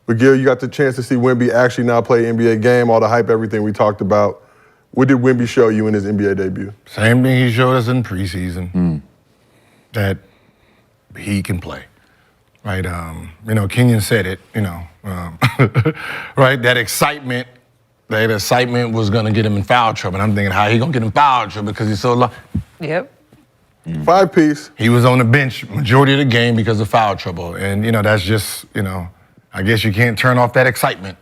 But Gil, you got the chance to see Wemby actually now play NBA game, all the hype, everything we talked about. What did Wemby show you in his NBA debut? Same thing he showed us in preseason, that he can play. Right, Kenyon said it, right, that excitement was gonna get him in foul trouble. And I'm thinking, how he gonna get in foul trouble because he's so low? Yep. 5-piece. He was on the bench majority of the game because of foul trouble. And, that's just, I guess you can't turn off that excitement,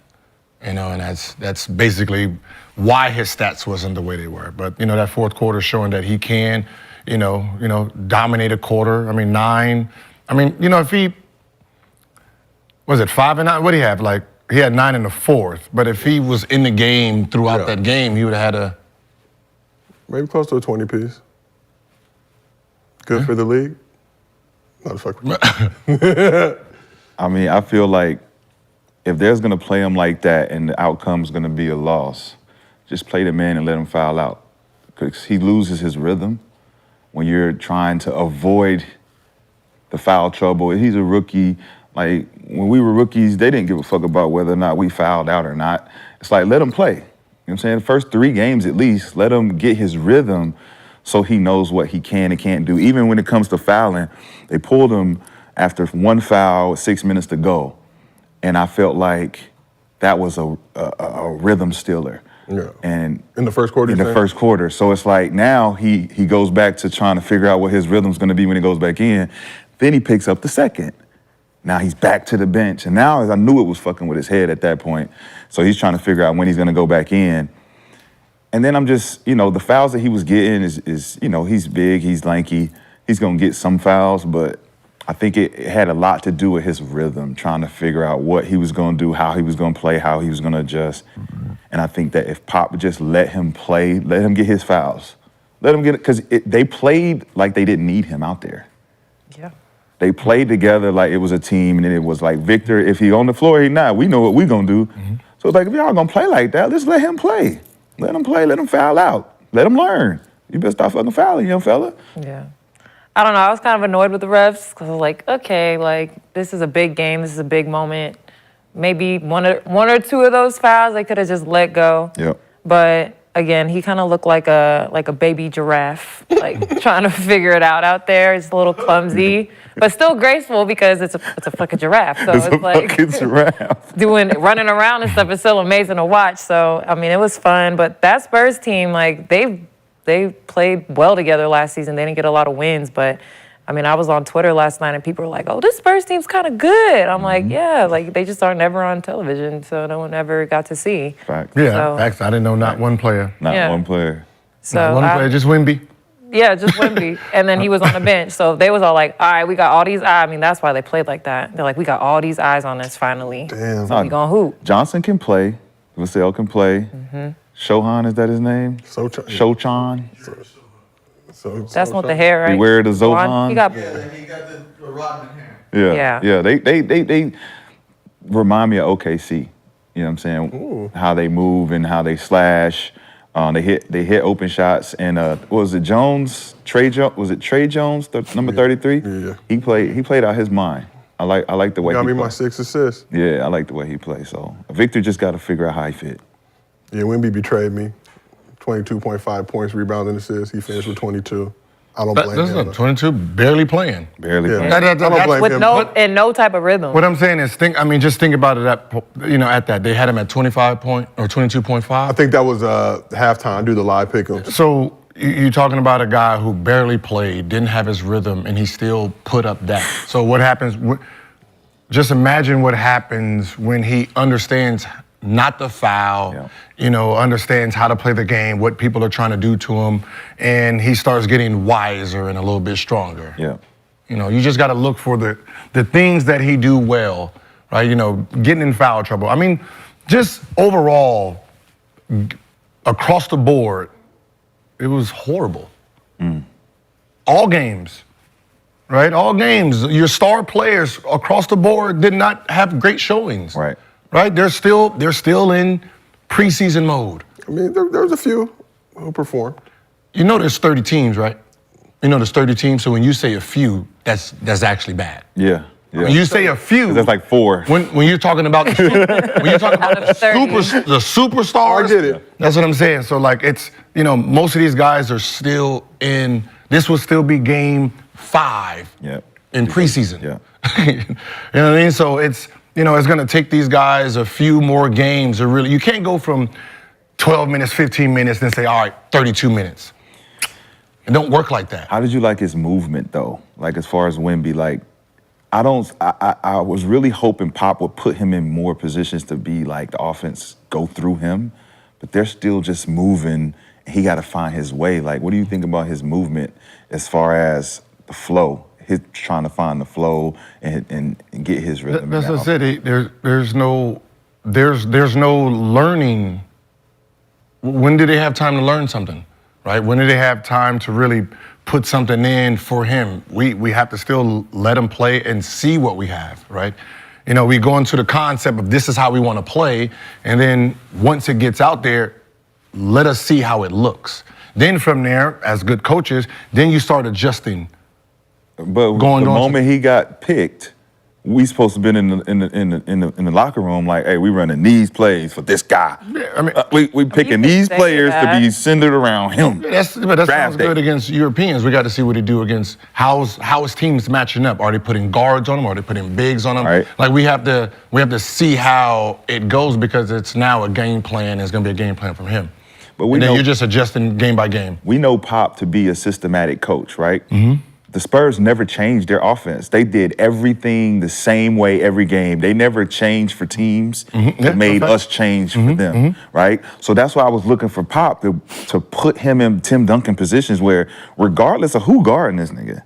and that's basically why his stats wasn't the way they were. But, that fourth quarter showing that he can, dominate a quarter. I mean, 9. I mean, if he, was it 5 and 9? What do you have? Like, he had 9 in the fourth. But if he was in the game throughout that game, he would have had maybe close to a 20-piece. Good for the league? No, fuck with you. I mean, I feel like if there's going to play him like that and the outcome's going to be a loss, just play the man and let him foul out. Because he loses his rhythm when you're trying to avoid the foul trouble. He's a rookie. Like, when we were rookies, they didn't give a fuck about whether or not we fouled out or not. It's like, let him play. You know what I'm saying? The first 3 games at least, let him get his rhythm so he knows what he can and can't do. Even when it comes to fouling, they pulled him after 1 foul, 6 minutes to go. And I felt like that was a rhythm stealer. Yeah. And in the first quarter? In the first quarter. So it's like now he goes back to trying to figure out what his rhythm's gonna be when he goes back in. Then he picks up the second. Now he's back to the bench. And now I knew it was fucking with his head at that point. So he's trying to figure out when he's gonna go back in. And then I'm just, the fouls that he was getting is he's big, he's lanky, he's gonna get some fouls, but I think it had a lot to do with his rhythm, trying to figure out what he was gonna do, how he was gonna play, how he was gonna adjust. And I think that if Pop would just let him play, let him get his fouls, let him get it, because they played like they didn't need him out there. Yeah. They played together like it was a team, and then it was like, Victor, if he on the floor, he not. We know what we gonna do. So it's like, if y'all gonna play like that, let's let him play. Let him play, let him foul out. Let him learn. You better stop fucking fouling, young fella. Yeah. I don't know, I was kind of annoyed with the refs because I was like, okay, like, this is a big game, this is a big moment. Maybe one or 2 of those fouls they could have just let go. Yep. But again, he kind of looked like a baby giraffe, like trying to figure it out there. He's a little clumsy, but still graceful because it's a fucking giraffe. So it's like fucking giraffe. running around and stuff is still amazing to watch. So I mean, it was fun. But that Spurs team, like they played well together last season. They didn't get a lot of wins, but I mean, I was on Twitter last night and people were like, "Oh, this Spurs team's kind of good." I'm like, "Yeah, like they just are never on television, so no one ever got to see." Facts. Yeah, So- facts. I didn't know not one player. Yeah. One player. So Not one player, just Wemby. Yeah, just Wemby. And then he was on the bench. So they was all like, all right, we got all these eyes. I mean, that's why they played like that. They're like, we got all these eyes on us finally. Damn. So we gonna hoop. Johnson can play. Vassell can play. Shohan, is that his name? Shochan. That's with the hair, right? He wear the Zohan. He got, He got the Rodman hair. Yeah. They remind me of OKC. You know what I'm saying? Ooh. How they move and how they slash. They hit open shots. And what was it, Jones? Was it Trey Jones, number 33? Yeah. He played out his mind. I like the way Got he me my plays. 6 assists. Yeah, I like the way he plays. So Victor just got to figure out how he fit. Yeah, Wemby betrayed me. 22.5 points, rebound, and assists. He finished with 22. I don't blame him. Listen, 22, barely playing. Barely Yeah. playing. I don't blame with him. no type of rhythm. What I'm saying is, just think about it at that. They had him at 25 point or 22.5. I think that was halftime. Do the live pick 'em. So you're talking about a guy who barely played, didn't have his rhythm, and he still put up that. So what happens? Just imagine what happens when he understands not the foul, understands how to play the game, what people are trying to do to him, and he starts getting wiser and a little bit stronger. Yeah. You just got to look for the things that he do well, right? Getting in foul trouble. I mean, just overall, across the board, it was horrible. All games, right? All games. Your star players across the board did not have great showings. Right. Right? They're still in preseason mode. I mean, there was a few who performed. There's 30 teams, right? There's 30 teams, so when you say a few, that's actually bad. Yeah. When you say a few, that's like 4. When you're talking about the superstars, I get it. That's what I'm saying. So like it's most of these guys are still in. This will still be game 5 in preseason. Yeah. You know what I mean? So it's it's going to take these guys a few more games to really. You can't go from 12 minutes, 15 minutes, and say, all right, 32 minutes. It don't work like that. How did you like his movement though? Like as far as Wemby, like I was really hoping Pop would put him in more positions to be like the offense go through him, but they're still just moving. He got to find his way. Like, what do you think about his movement as far as the flow? His trying to find the flow and get his rhythm. That's what I said. There's no learning. When did they have time to learn something, right? When did they have time to really put something in for him? We have to still let him play and see what we have, right? We go into the concept of this is how we want to play, and then once it gets out there, let us see how it looks. Then from there, as good coaches, then you start adjusting. But the moment he got picked, we supposed to have been in the locker room like, hey, we running these plays for this guy. Yeah, I mean, we picking these players to be centered around him. That sounds good against Europeans. We got to see what they do against how is teams matching up. Are they putting guards on them? Are they putting bigs on them? Right. Like we have to see how it goes because it's now a game plan. It's going to be a game plan from him. But then you're just adjusting game by game. We know Pop to be a systematic coach, right? Mm-hmm. The Spurs never changed their offense. They did everything the same way every game. They never changed for teams that made us change for them, right? So that's why I was looking for Pop to put him in Tim Duncan positions where, regardless of who guarding this nigga,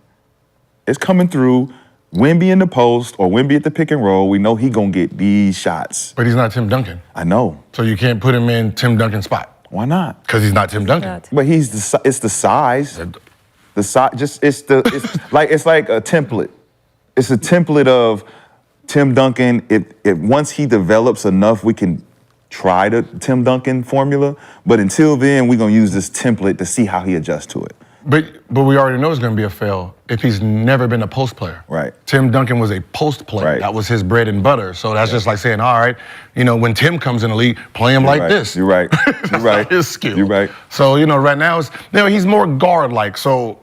it's coming through Wemby in the post or Wemby at the pick and roll. We know he gonna get these shots. But he's not Tim Duncan. I know. So you can't put him in Tim Duncan's spot. Why not? Because he's not Tim Duncan. But it's the size. The size, it's like a template. It's a template of Tim Duncan. If once he develops enough, we can try the Tim Duncan formula. But until then, we're gonna use this template to see how he adjusts to it. But we already know it's going to be a fail if he's never been a post player. Right. Tim Duncan was a post player. Right. That was his bread and butter. So that's just like saying, all right, when Tim comes in the league, play him like this. You're right. You're right. Not his skill. You're right. So right now he's more guard like. So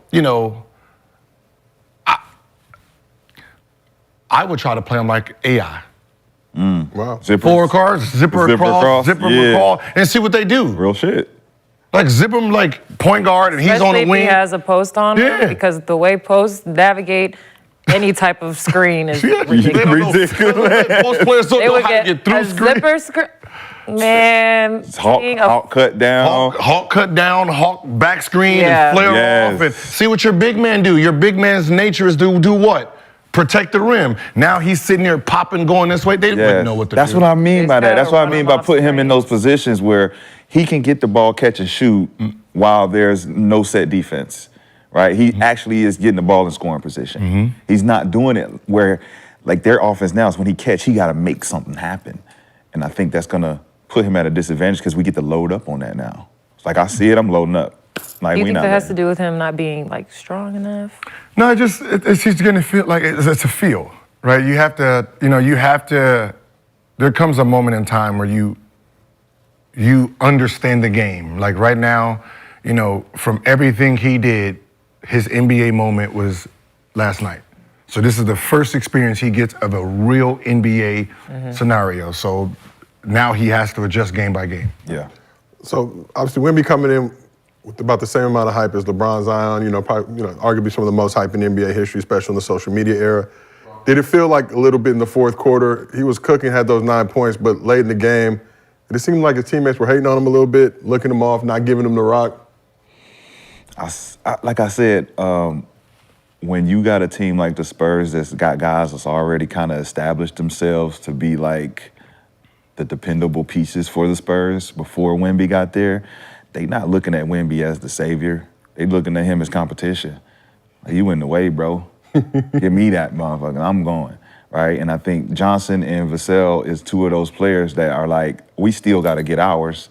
I would try to play him like AI. Wow. Forward cards, zipper across, and see what they do. Real shit. Like zip him like point guard and he's on the Especially wing. if he has a post on him, because the way posts navigate any type of screen is ridiculous. Most players don't They know would how to get get through a screen. zipper screen. Man, Hawk cut down. Hawk cut down, Hawk back screen Yeah. and flare off and see what your big man do. Your big man's nature is do what? Protect the rim. Now he's sitting there popping, going this way. They wouldn't know what to do. That's what I mean by that. That's what I run mean him by off putting him in screens. those positions where he can get the ball, catch and shoot while there's no set defense, right? He actually is getting the ball in scoring position. He's not doing it where, like their offense now is when he catch, he got to make something happen. And I think that's going to put him at a disadvantage because we get to load up on that now. It's like I see it, I'm loading up. Like, Do you we think not that has to letting- do with him not being like strong enough? No, it's just gonna feel like it's a feel, right? You have to, there comes a moment in time where you understand the game. Like right now, from everything he did, his NBA moment was last night. So this is the first experience he gets of a real NBA scenario. So now he has to adjust game by game. Yeah. So obviously Wemby coming in with about the same amount of hype as LeBron, Zion, probably, arguably some of the most hype in NBA history, especially in the social media era. Did it feel like a little bit in the fourth quarter, he was cooking, had those 9 points, but late in the game, did it seem like his teammates were hating on him a little bit, looking him off, not giving him the rock? Like I said, when you got a team like the Spurs that's got guys that's already kind of established themselves to be like the dependable pieces for the Spurs before Wemby got there, they not looking at Wemby as the savior. They looking at him as competition. Like, you in the way, bro. Give me that motherfucker. I'm going, right? And I think Johnson and Vassell is two of those players that are like, we still got to get ours,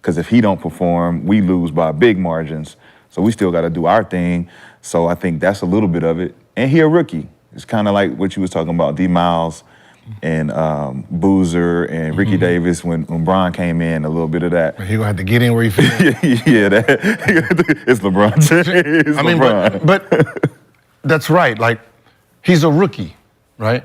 because if he don't perform, we lose by big margins. So we still got to do our thing. So I think that's a little bit of it. And he a rookie. It's kind of like what you was talking about, D. Miles and Boozer and Ricky Davis when Bron came in, a little bit of that. He gonna have to get in where he fits. Yeah, it's LeBron James. I mean, but that's right. Like, he's a rookie, right?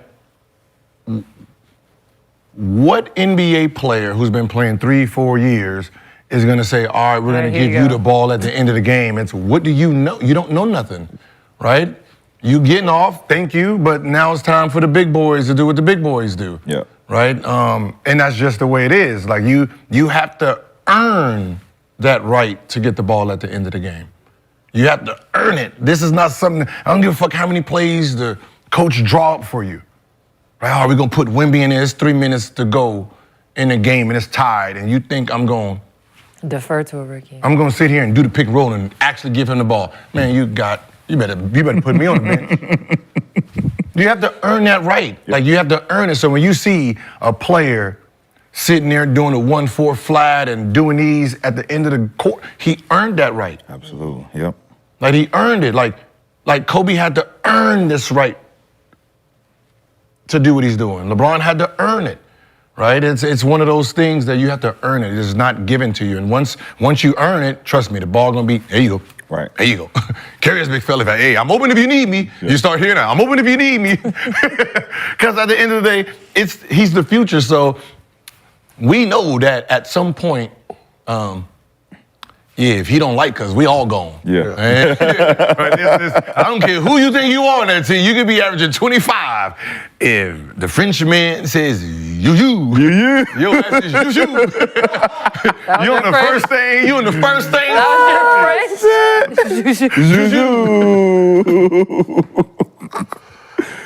What NBA player who's been playing 3-4 years is gonna say, all right, we're gonna give you the ball at the end of the game? It's, what do you know? You don't know nothing, right? You getting off, thank you, but now it's time for the big boys to do what the big boys do. Yeah. Right? And that's just the way it is. Like, you have to earn that right to get the ball at the end of the game. You have to earn it. This is not something, I don't give a fuck how many plays the coach draw up for you. Right? Oh, we're gonna put Wemby in there, it's 3 minutes to go in the game and it's tied, and you think I'm going defer to a rookie. I'm gonna sit here and do the pick and roll and actually give him the ball. Man, you better put me on the bench. You have to earn that right. Like, you have to earn it. So when you see a player sitting there doing a 1-4 flat and doing these at the end of the court, he earned that right. Absolutely, yep. Like, he earned it. Like Kobe had to earn this right to do what he's doing. LeBron had to earn it, right? It's one of those things that you have to earn it. It is not given to you. And once you earn it, trust me, the ball gonna be, there you go. Right. There you go. Carry this big fella. Hey, I'm open if you need me. Yeah. You start hearing that. I'm open if you need me. Because at the end of the day, he's the future. So we know that at some point, if he don't like us, we all gone. Yeah. I don't care who you think you are on that team. You could be averaging 25. If the Frenchman says you, your ass is you. You on the first thing. You on the first thing. That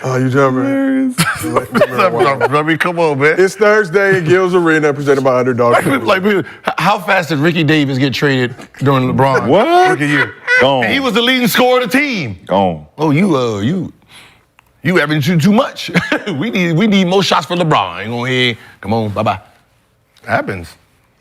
Oh, you jumping? Come on, man. It's Thursday in Gil's Arena, presented by Underdog. How fast did Ricky Davis get traded during LeBron? What? Rookie year. Gone. And he was the leading scorer of the team. Gone. Oh, you averaging too much. we need more shots for LeBron. Ain't gonna hear. Come on, bye-bye. Happens.